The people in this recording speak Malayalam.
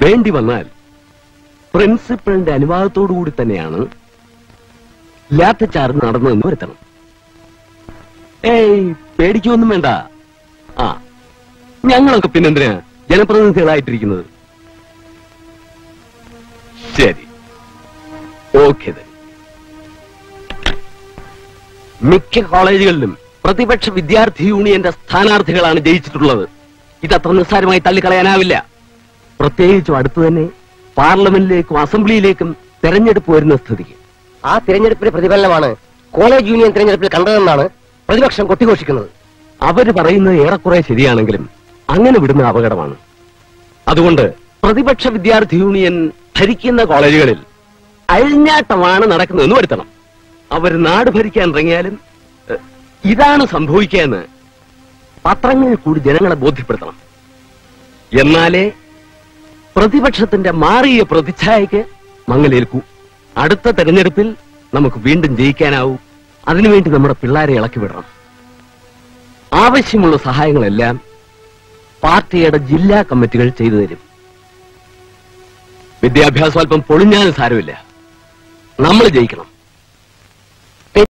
വേണ്ടി വന്നാൽ പ്രിൻസിപ്പലിന്റെ അനുവാദത്തോടുകൂടി തന്നെയാണ് ലാത്തിച്ചാർജ് നടന്നതെന്ന് വരുത്തണം. ഏയ് പേടിക്കൊന്നും വേണ്ട. ആ ഞങ്ങളൊക്കെ പിന്നെന്തിനാ ജനപ്രതിനിധികളായിട്ടിരിക്കുന്നത്? ശരി, ഓക്കെ. മിക്ക കോളേജുകളിലും പ്രതിപക്ഷ വിദ്യാർത്ഥി യൂണിയന്റെ സ്ഥാനാർത്ഥികളാണ് ജയിച്ചിട്ടുള്ളത്. ഇതത്ര നിസ്സാരമായി തള്ളിക്കളയാനാവില്ല. പ്രത്യേകിച്ചും അടുത്തു തന്നെ പാർലമെന്റിലേക്കും അസംബ്ലിയിലേക്കും തെരഞ്ഞെടുപ്പ് വരുന്ന സ്ഥിതിക്ക്. ആ തിരഞ്ഞെടുപ്പിന്റെ പ്രതിഫലനമാണ് കോളേജ് യൂണിയൻ തിരഞ്ഞെടുപ്പിൽ കണ്ടതെന്നാണ് പ്രതിപക്ഷം കൊട്ടിഘോഷിക്കുന്നത്. അവര് പറയുന്നത് ഏറെക്കുറെ ശരിയാണെങ്കിലും അങ്ങനെ വിടുന്ന അപകടമാണ്. അതുകൊണ്ട് പ്രതിപക്ഷ വിദ്യാർത്ഥി യൂണിയൻ ഭരിക്കുന്ന കോളേജുകളിൽ അഴിഞ്ഞാട്ടമാണ് നടക്കുന്നതെന്ന് വരുത്തണം. അവർ നാട് ഭരിക്കാൻ ഇറങ്ങിയാലും ഇതാണ് സംഭവിക്കുകയെന്ന് പത്രങ്ങളിൽ കൂടി ജനങ്ങളെ ബോധ്യപ്പെടുത്തണം. എന്നാലേ പ്രതിപക്ഷത്തിന്റെ മാറിയ പ്രതിച്ഛായക്ക് മങ്ങലേൽക്കൂ. അടുത്ത തെരഞ്ഞെടുപ്പിൽ നമുക്ക് വീണ്ടും ജയിക്കാനാവൂ. അതിനുവേണ്ടി നമ്മുടെ പിള്ളേരെ ഇളക്കി വിടണം. ആവശ്യമുള്ള സഹായങ്ങളെല്ലാം പാർട്ടിയുടെ ജില്ലാ കമ്മിറ്റികൾ ചെയ്തു തരും. വിദ്യാഭ്യാസം അല്പം പൊളിഞ്ഞാലും സാരമില്ല, നമ്മൾ ജയിക്കണം.